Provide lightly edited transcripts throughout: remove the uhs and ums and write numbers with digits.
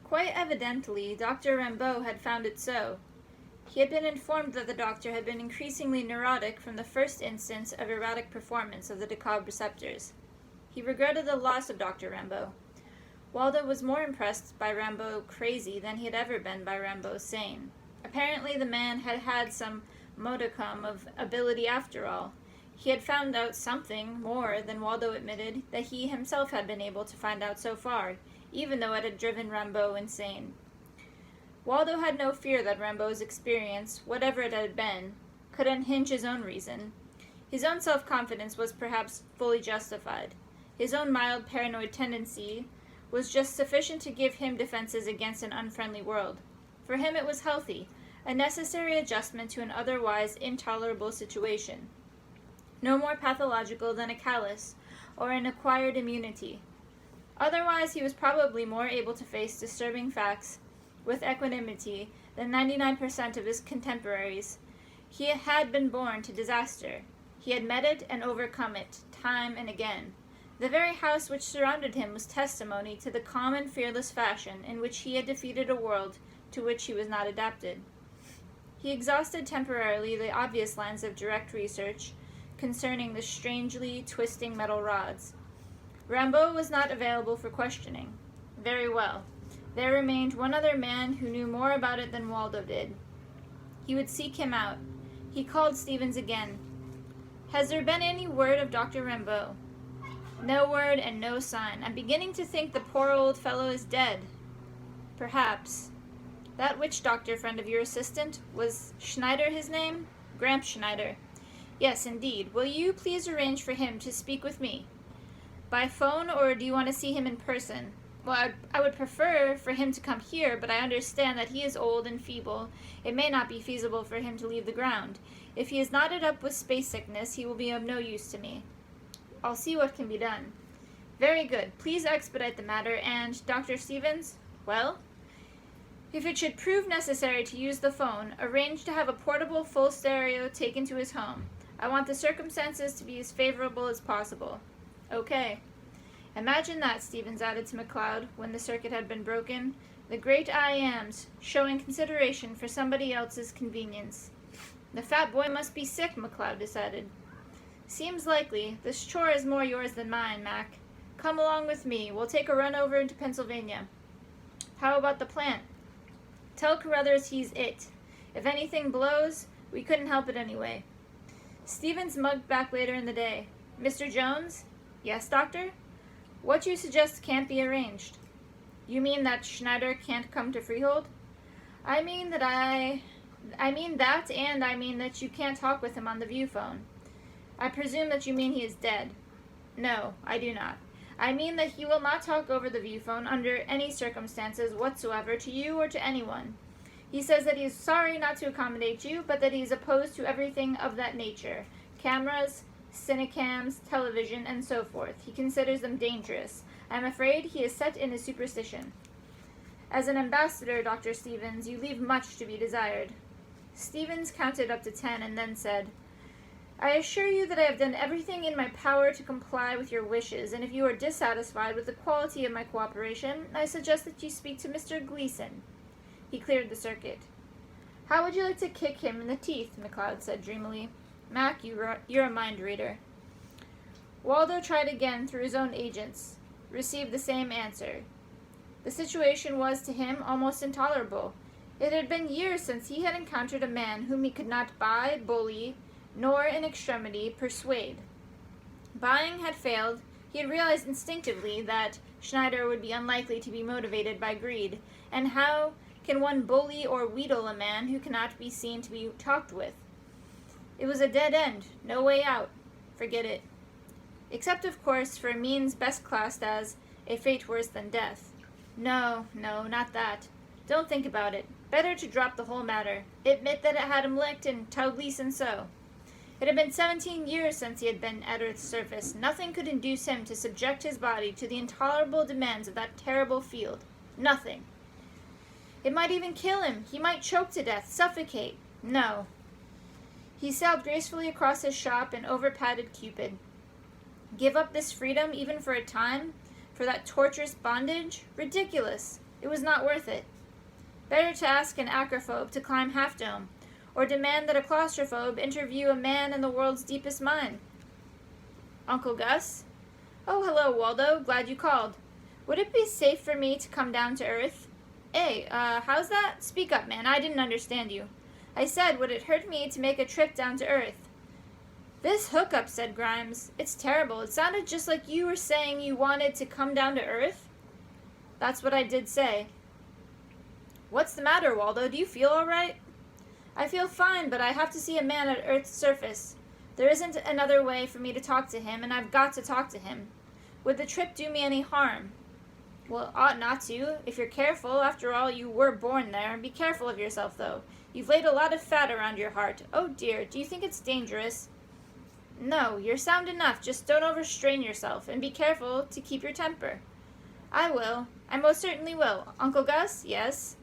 Quite evidently, Dr. Rambeau had found it so. He had been informed that the doctor had been increasingly neurotic from the first instance of erratic performance of the Decog receptors. He regretted the loss of Dr. Rambeau. Waldo was more impressed by Rambeau crazy than he had ever been by Rambeau sane. Apparently the man had had some modicum of ability after all. He had found out something more than Waldo admitted that he himself had been able to find out so far, even though it had driven Rambeau insane. Waldo had no fear that Rambeau's experience, whatever it had been, could unhinge his own reason. His own self-confidence was perhaps fully justified. His own mild paranoid tendency was just sufficient to give him defenses against an unfriendly world. For him it was healthy, a necessary adjustment to an otherwise intolerable situation. No more pathological than a callus or an acquired immunity. Otherwise he was probably more able to face disturbing facts with equanimity than 99% of his contemporaries. He had been born to disaster. He had met it and overcome it, time and again. The very house which surrounded him was testimony to the calm and fearless fashion in which he had defeated a world to which he was not adapted. He exhausted temporarily the obvious lines of direct research concerning the strangely twisting metal rods. Rambeau was not available for questioning. Very well. There remained one other man who knew more about it than Waldo did. He would seek him out. He called Stevens again. "Has there been any word of Dr. Rambeau?" "No word and no sign. I'm beginning to think the poor old fellow is dead." "Perhaps. That witch doctor friend of your assistant, was Schneider his name?" "Gramps Schneider." "Yes, indeed. Will you please arrange for him to speak with me?" "By phone, or do you want to see him in person?" "Well, I would prefer for him to come here, but I understand that he is old and feeble. It may not be feasible for him to leave the ground. If he is knotted up with space sickness, he will be of no use to me." "I'll see what can be done." "Very good. Please expedite the matter, and, Dr. Stevens?" "Well?" "If it should prove necessary to use the phone, arrange to have a portable full stereo taken to his home. I want the circumstances to be as favorable as possible." "Okay." "Imagine that," Stevens added to McLeod when the circuit had been broken. "The great I-Ams showing consideration for somebody else's convenience." "The fat boy must be sick," McLeod decided. "Seems likely. This chore is more yours than mine, Mac. Come along with me. We'll take a run over into Pennsylvania." "How about the plant?" "Tell Carruthers he's it. If anything blows, we couldn't help it anyway." Stevens mugged back later in the day. "Mr. Jones?" "Yes, doctor?" "What you suggest can't be arranged." "You mean that Schneider can't come to Freehold?" I mean that, and I mean that you can't talk with him on the view phone." "I presume that you mean he is dead." "No, I do not. I mean that he will not talk over the view phone under any circumstances whatsoever to you or to anyone. He says that he is sorry not to accommodate you, but that he is opposed to everything of that nature. Cameras, cinecams, television, and so forth. He considers them dangerous. I'm afraid he is set in his superstition." "As an ambassador, Dr. Stevens, you leave much to be desired." Stevens counted up to 10 and then said, "I assure you that I have done everything in my power to comply with your wishes, and if you are dissatisfied with the quality of my cooperation, I suggest that you speak to Mr. Gleason." He cleared the circuit. "How would you like to kick him in the teeth?" McLeod said dreamily. "Mac, you're a mind reader." Waldo tried again through his own agents, received the same answer. The situation was, to him, almost intolerable. It had been years since he had encountered a man whom he could not buy, bully, nor, in extremity, persuade. Buying had failed. He had realized instinctively that Schneider would be unlikely to be motivated by greed, and how can one bully or wheedle a man who cannot be seen to be talked with? It was a dead end, no way out. Forget it. Except, of course, for a means best classed as a fate worse than death. No, not that. Don't think about it. Better to drop the whole matter. Admit that it had him licked and tell Gleason so. It had been 17 years since he had been at Earth's surface. Nothing could induce him to subject his body to the intolerable demands of that terrible field. Nothing. It might even kill him. He might choke to death, suffocate. No. He sailed gracefully across his shop and over-patted Cupid. Give up this freedom even for a time? For that torturous bondage? Ridiculous. It was not worth it. Better to ask an acrophobe to climb Half Dome, or demand that a claustrophobe interview a man in the world's deepest mine. Uncle Gus? Oh, hello, Waldo. Glad you called. Would it be safe for me to come down to Earth? Hey, how's that? Speak up, man. I didn't understand you. I said, would it hurt me to make a trip down to Earth? This hookup, said Grimes. It's terrible. It sounded just like you were saying you wanted to come down to Earth. That's what I did say. What's the matter, Waldo? Do you feel all right? I feel fine, but I have to see a man at Earth's surface. There isn't another way for me to talk to him, and I've got to talk to him. Would the trip do me any harm? Well, it ought not to, if you're careful. After all, you were born there. Be careful of yourself, though. You've laid a lot of fat around your heart. Oh, dear, do you think it's dangerous? No, you're sound enough. Just don't overstrain yourself, and be careful to keep your temper. I will. I most certainly will. Uncle Gus? Yes?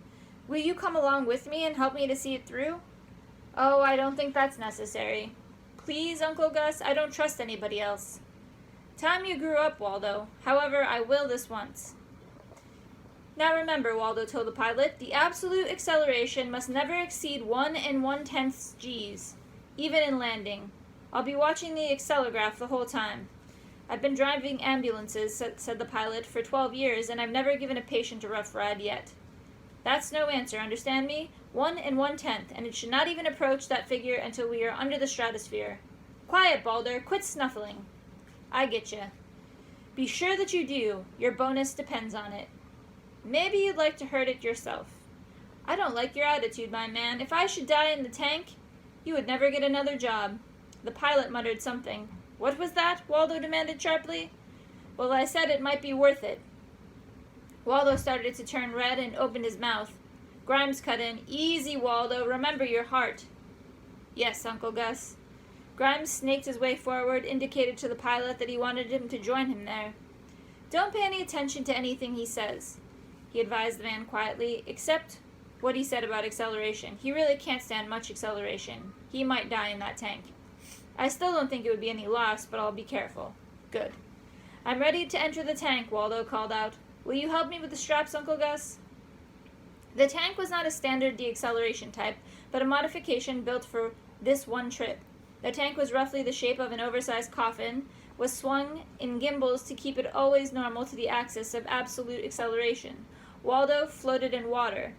Will you come along with me and help me to see it through? Oh, I don't think that's necessary. Please, Uncle Gus, I don't trust anybody else. Time you grew up, Waldo. However, I will this once. Now remember, Waldo told the pilot, the absolute acceleration must never exceed 1 1/10 Gs, even in landing. I'll be watching the accelerograph the whole time. I've been driving ambulances, said the pilot, for 12 years, and I've never given a patient a rough ride yet. That's no answer, understand me? 1 1/10, and it should not even approach that figure until we are under the stratosphere. Quiet, Balder. Quit snuffling. I getcha. Be sure that you do. Your bonus depends on it. Maybe you'd like to hurt it yourself. I don't like your attitude, my man. If I should die in the tank, you would never get another job. The pilot muttered something. What was that? Waldo demanded sharply. Well, I said it might be worth it. Waldo started to turn red and opened his mouth. Grimes cut in. Easy, Waldo. Remember your heart. Yes, Uncle Gus. Grimes snaked his way forward, indicated to the pilot that he wanted him to join him there. Don't pay any attention to anything he says, he advised the man quietly, except what he said about acceleration. He really can't stand much acceleration. He might die in that tank. I still don't think it would be any loss, but I'll be careful. Good. I'm ready to enter the tank, Waldo called out. Will you help me with the straps, Uncle Gus? The tank was not a standard deacceleration type, but a modification built for this one trip. The tank was roughly the shape of an oversized coffin, was swung in gimbals to keep it always normal to the axis of absolute acceleration. Waldo floated in water.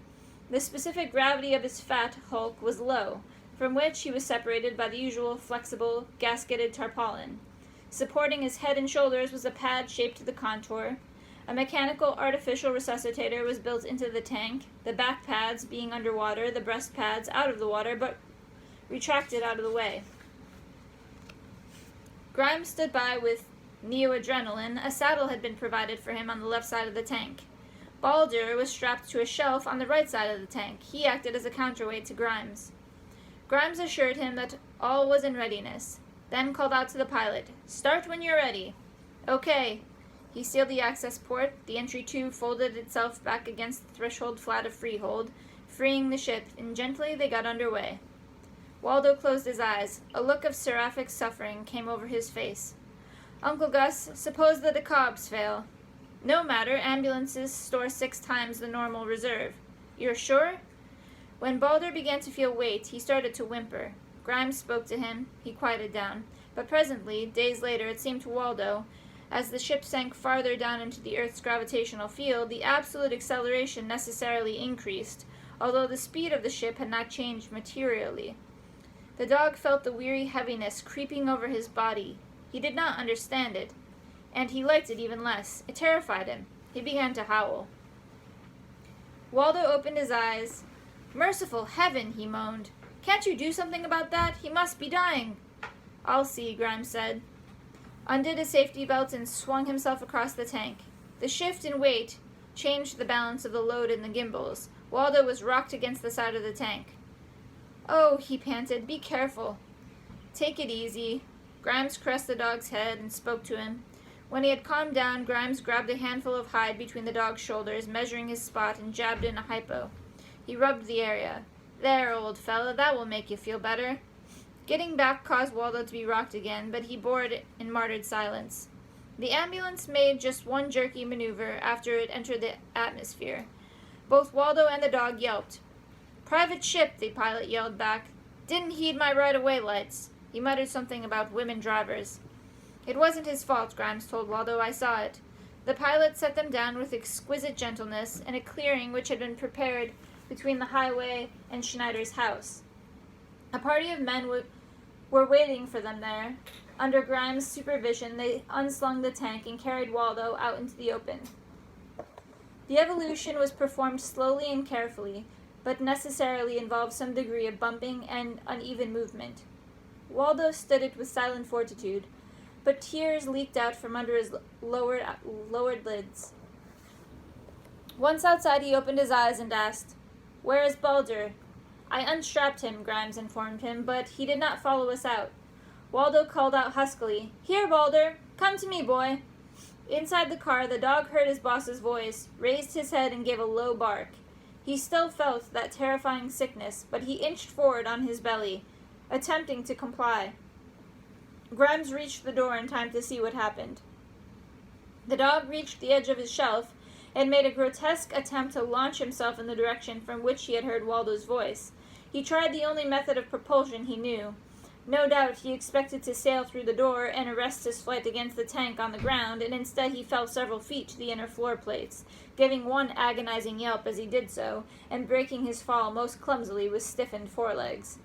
The specific gravity of his fat hulk was low, from which he was separated by the usual flexible, gasketed tarpaulin. Supporting his head and shoulders was a pad shaped to the contour. A mechanical artificial resuscitator was built into the tank, the back pads being underwater, the breast pads out of the water, but retracted out of the way. Grimes stood by with neoadrenaline. A saddle had been provided for him on the left side of the tank. Balder was strapped to a shelf on the right side of the tank. He acted as a counterweight to Grimes. Grimes assured him that all was in readiness, then called out to the pilot, Start when you're ready. Okay. He sealed the access port. The entry tube folded itself back against the threshold flat of freehold, freeing the ship, and gently they got underway. Waldo closed his eyes. A look of seraphic suffering came over his face. Uncle Gus, suppose the decobs fail. No matter, ambulances store 6 times the normal reserve. You're sure? When Balder began to feel weight, he started to whimper. Grimes spoke to him. He quieted down. But presently, days later, it seemed to Waldo, as the ship sank farther down into the Earth's gravitational field, the absolute acceleration necessarily increased, although the speed of the ship had not changed materially. The dog felt the weary heaviness creeping over his body. He did not understand it, and he liked it even less. It terrified him. He began to howl. Waldo opened his eyes. Merciful heaven, he moaned. Can't you do something about that? He must be dying. I'll see, Grimes said. Undid his safety belt and swung himself across the tank. The shift in weight changed the balance of the load in the gimbals. Waldo was rocked against the side of the tank. Oh, he panted, be careful. Take it easy. Grimes caressed the dog's head and spoke to him. When he had calmed down, Grimes grabbed a handful of hide between the dog's shoulders, measuring his spot, and jabbed in a hypo. He rubbed the area. There, old fella, that will make you feel better. Getting back caused Waldo to be rocked again, but he bore it in martyred silence. The ambulance made just one jerky maneuver after it entered the atmosphere. Both Waldo and the dog yelped. "Private ship," the pilot yelled back. "Didn't heed my right-of-way lights." He muttered something about women drivers. "It wasn't his fault," Grimes told Waldo. "I saw it." The pilot set them down with exquisite gentleness in a clearing which had been prepared between the highway and Schneider's house. A party of men were waiting for them there. Under Grimes' supervision, they unslung the tank and carried Waldo out into the open. The evolution was performed slowly and carefully, but necessarily involved some degree of bumping and uneven movement. Waldo stood it with silent fortitude, but tears leaked out from under his lowered lids. Once outside, he opened his eyes and asked, "Where is Baldur?" "I unstrapped him," Grimes informed him, "but he did not follow us out." Waldo called out huskily, "Here, Baldur! Come to me, boy!" Inside the car, the dog heard his boss's voice, raised his head, and gave a low bark. He still felt that terrifying sickness, but he inched forward on his belly, attempting to comply. Grimes reached the door in time to see what happened. The dog reached the edge of his shelf and made a grotesque attempt to launch himself in the direction from which he had heard Waldo's voice. He tried the only method of propulsion he knew. No doubt he expected to sail through the door and arrest his flight against the tank on the ground, and instead he fell several feet to the inner floor plates, giving one agonizing yelp as he did so, and breaking his fall most clumsily with stiffened forelegs.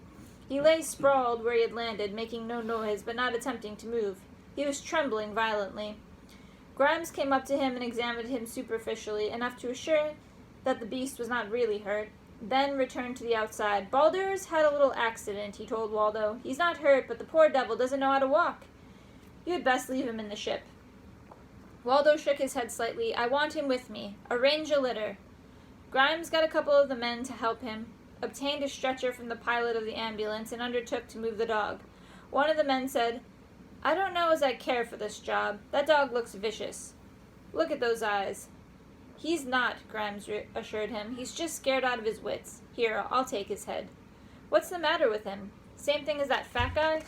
He lay sprawled where he had landed, making no noise, but not attempting to move. He was trembling violently. Grimes came up to him and examined him superficially, enough to assure that the beast was not really hurt, then returned to the outside. "Baldur's had a little accident," he told Waldo. "He's not hurt, but the poor devil doesn't know how to walk. You had best leave him in the ship." Waldo shook his head slightly. "I want him with me. Arrange a litter." Grimes got a couple of the men to help him, obtained a stretcher from the pilot of the ambulance, and undertook to move the dog. One of the men said, "I don't know as I care for this job. That dog looks vicious. Look at those eyes." "He's not," Grimes assured him. "He's just scared out of his wits. Here, I'll take his head." "What's the matter with him? Same thing as that fat guy?"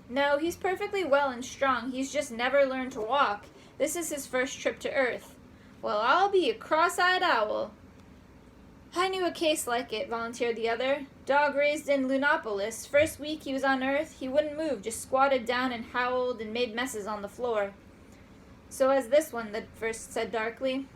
"No, he's perfectly well and strong. He's just never learned to walk. This is his first trip to Earth." "Well, I'll be a cross-eyed owl." "I knew a case like it," volunteered the other. "Dog raised in Lunopolis. First week he was on Earth, he wouldn't move, just squatted down and howled and made messes on the floor." "So as this one," the first said darkly.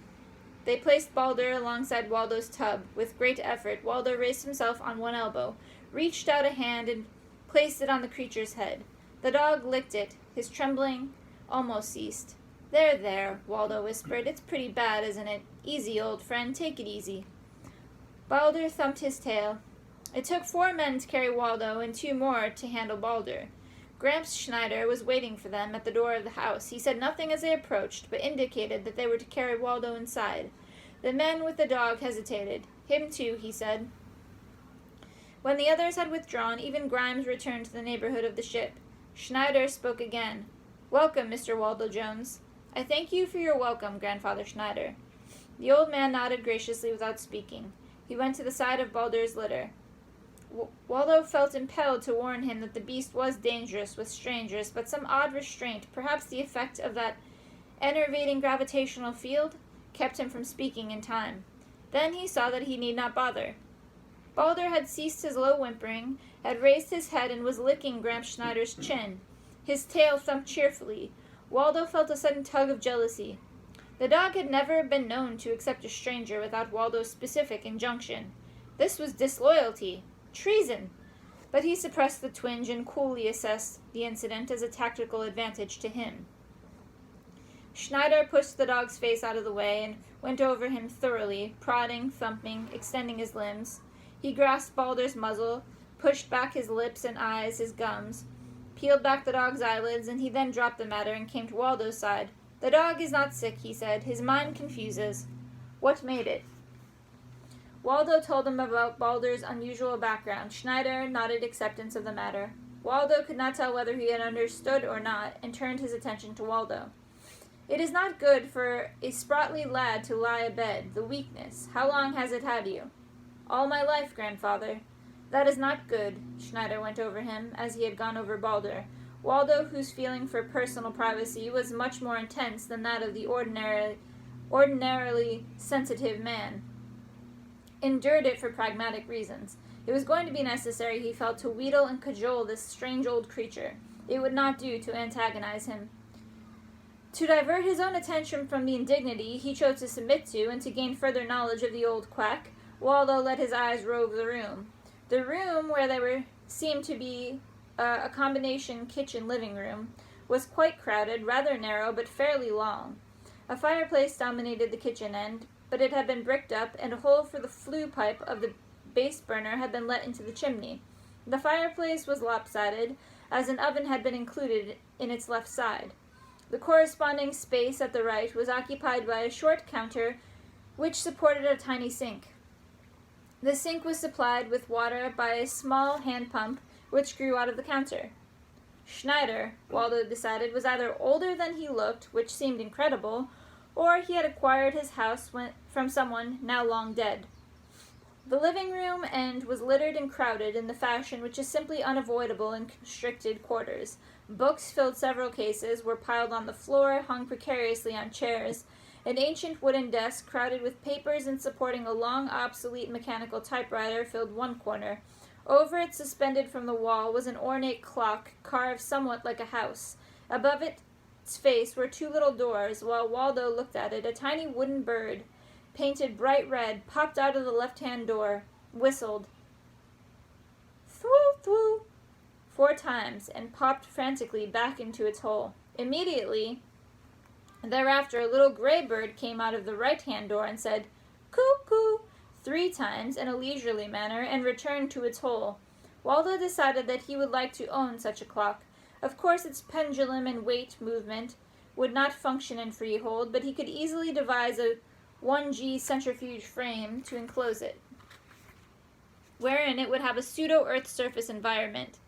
They placed Baldur alongside Waldo's tub. With great effort, Waldo raised himself on one elbow, reached out a hand, and placed it on the creature's head. The dog licked it. His trembling almost ceased. There, there," Waldo whispered. "It's pretty bad, isn't it? Easy, old friend. Take it easy." Baldur thumped his tail. It took 4 men to carry Waldo and 2 more to handle Baldur. Gramps Schneider was waiting for them at the door of the house. He said nothing as they approached, but indicated that they were to carry Waldo inside. The men with the dog hesitated. "Him too," he said. When the others had withdrawn, even Grimes returned to the neighborhood of the ship. Schneider spoke again. "Welcome, Mr. Waldo Jones." "I thank you for your welcome, Grandfather Schneider." The old man nodded graciously without speaking. He went to the side of Baldur's litter. Waldo felt impelled to warn him that the beast was dangerous with strangers, but some odd restraint, perhaps the effect of that enervating gravitational field, kept him from speaking in time. Then he saw that he need not bother. Baldur had ceased his low whimpering, had raised his head, and was licking Gramps Schneider's chin. His tail thumped cheerfully. Waldo felt a sudden tug of jealousy. The dog had never been known to accept a stranger without Waldo's specific injunction. This was disloyalty. Treason! But he suppressed the twinge and coolly assessed the incident as a tactical advantage to him. Schneider pushed the dog's face out of the way and went over him thoroughly, prodding, thumping, extending his limbs. He grasped Baldur's muzzle, pushed back his lips and eyes, his gums, peeled back the dog's eyelids, and he then dropped the matter and came to Waldo's side. "The dog is not sick," he said. "His mind confuses." "What made it?" Waldo told him about Baldur's unusual background. Schneider nodded acceptance of the matter. Waldo could not tell whether he had understood or not, and turned his attention to Waldo. "It is not good for a sprightly lad to lie abed. The weakness. How long has it had you?" "All my life, Grandfather." "That is not good." Schneider went over him, as he had gone over Baldur. Waldo, whose feeling for personal privacy was much more intense than that of the ordinarily sensitive man, endured it for pragmatic reasons. It was going to be necessary, he felt, to wheedle and cajole this strange old creature. It would not do to antagonize him. To divert his own attention from the indignity he chose to submit to, and to gain further knowledge of the old quack, Waldo let his eyes rove the room. The room, where there seemed to be a combination kitchen-living room, was quite crowded, rather narrow, but fairly long. A fireplace dominated the kitchen end, but it had been bricked up, and a hole for the flue pipe of the base burner had been let into the chimney. The fireplace was lopsided, as an oven had been included in its left side. The corresponding space at the right was occupied by a short counter which supported a tiny sink. The sink was supplied with water by a small hand pump which grew out of the counter. Schneider, Waldo decided, was either older than he looked, which seemed incredible, or he had acquired his house from someone now long dead. The living room end was littered and crowded in the fashion which is simply unavoidable in constricted quarters. Books filled several cases, were piled on the floor, hung precariously on chairs. An ancient wooden desk, crowded with papers and supporting a long, obsolete mechanical typewriter, filled one corner. Over it, suspended from the wall, was an ornate clock, carved somewhat like a house. Above its face were two little doors. While Waldo looked at it, a tiny wooden bird, painted bright red, popped out of the left-hand door, whistled, "Thwoo, thwoo," 4 times, and popped frantically back into its hole. Immediately thereafter, a little gray bird came out of the right-hand door and said, "Coo-coo," 3 times in a leisurely manner, and returned to its hole. Waldo decided that he would like to own such a clock. Of course, its pendulum and weight movement would not function in freehold, but he could easily devise a 1G centrifuge frame to enclose it, wherein it would have a pseudo-Earth surface environment.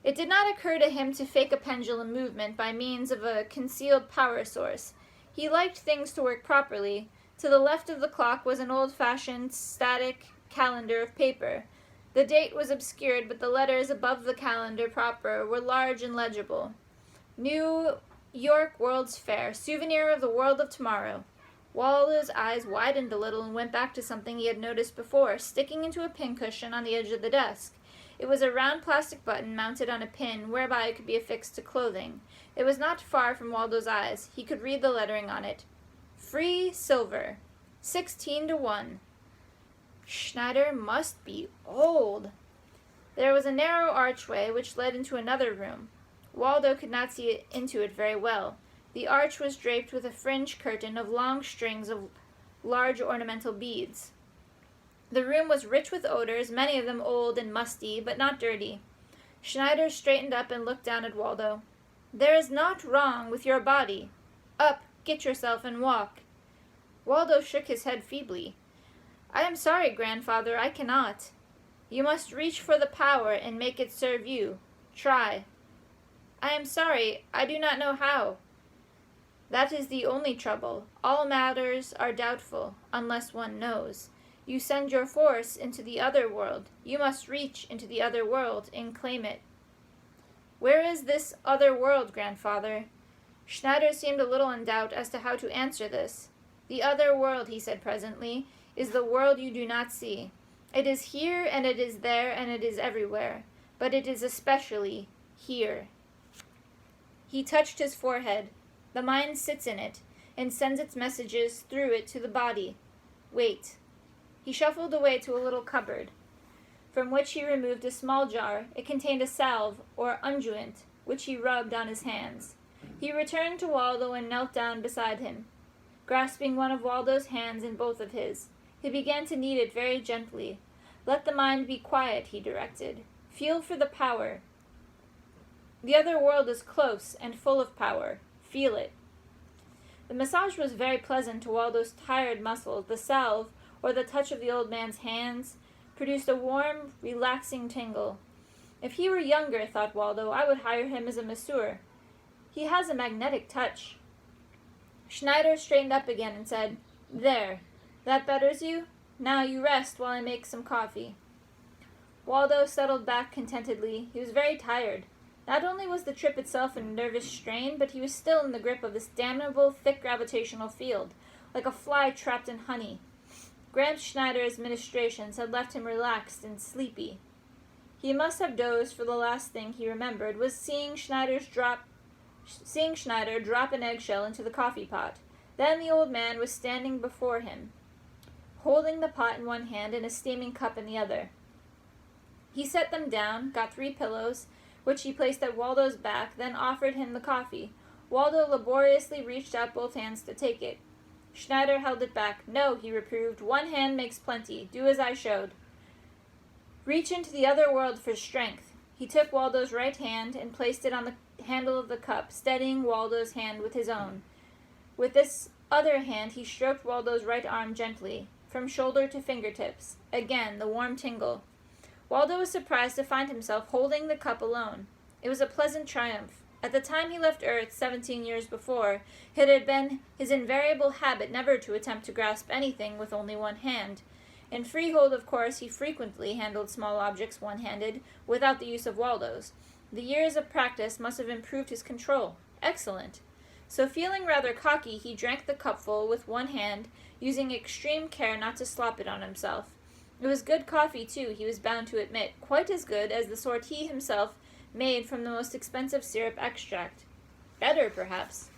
It did not occur to him to fake a pendulum movement by means of a concealed power source. He liked things to work properly. To the left of the clock was an old-fashioned static calendar of paper. The date was obscured, but the letters above the calendar proper were large and legible. New York World's Fair, souvenir of the world of tomorrow. Waldo's eyes widened a little and went back to something he had noticed before, sticking into a pincushion on the edge of the desk. It was a round plastic button mounted on a pin, whereby it could be affixed to clothing. It was not far from Waldo's eyes. He could read the lettering on it. Free silver. 16 to 1. Schneider must be old. There was a narrow archway which led into another room. Waldo could not see into it very well. The arch was draped with a fringe curtain of long strings of large ornamental beads. The room was rich with odors, many of them old and musty, but not dirty. Schneider straightened up and looked down at Waldo. "There is naught wrong with your body. Up, get yourself and walk." Waldo shook his head feebly. "I am sorry, grandfather, I cannot." "You must reach for the power and make it serve you. Try." "I am sorry, I do not know how." "That is the only trouble. All matters are doubtful, unless one knows. You send your force into the other world. You must reach into the other world and claim it." "Where is this other world, grandfather?" Schneider seemed a little in doubt as to how to answer this. "The other world," he said presently, "is the world you do not see. It is here, and it is there, and it is everywhere. But it is especially here." He touched his forehead. "The mind sits in it, and sends its messages through it to the body. Wait." He shuffled away to a little cupboard, from which he removed a small jar. It contained a salve, or unguent, which he rubbed on his hands. He returned to Waldo and knelt down beside him. Grasping one of Waldo's hands in both of his, he began to knead it very gently. "Let the mind be quiet," he directed. "Feel for the power. The other world is close and full of power. Feel it." The massage was very pleasant to Waldo's tired muscles. The salve, or the touch of the old man's hands, produced a warm, relaxing tingle. If he were younger, thought Waldo, I would hire him as a masseur. He has a magnetic touch. Schneider straightened up again and said, "There, that betters you? Now you rest while I make some coffee." Waldo settled back contentedly. He was very tired. Not only was the trip itself a nervous strain, but he was still in the grip of this damnable, thick gravitational field. like a fly trapped in honey. Gramps Schneider's ministrations had left him relaxed and sleepy. He must have dozed, for the last thing he remembered was seeing Schneider drop an eggshell into the coffee pot. Then the old man was standing before him, holding the pot in one hand and a steaming cup in the other. He set them down, got 3 pillows, which he placed at Waldo's back, then offered him the coffee. Waldo laboriously reached out both hands to take it. Schneider held it back. "No," he reproved. "One hand makes plenty. Do as I showed. Reach into the other world for strength." He took Waldo's right hand and placed it on the handle of the cup, steadying Waldo's hand with his own. With this other hand he stroked Waldo's right arm gently, from shoulder to fingertips. Again the warm tingle. Waldo was surprised to find himself holding the cup alone. It was a pleasant triumph. At the time he left Earth 17 years before, it had been his invariable habit never to attempt to grasp anything with only one hand. In Freehold, of course, he frequently handled small objects one-handed, without the use of Waldo's. The years of practice must have improved his control. Excellent. So feeling rather cocky, he drank the cupful with one hand, using extreme care not to slop it on himself. It was good coffee, too, he was bound to admit, quite as good as the sort he himself made from the most expensive syrup extract. Better, perhaps.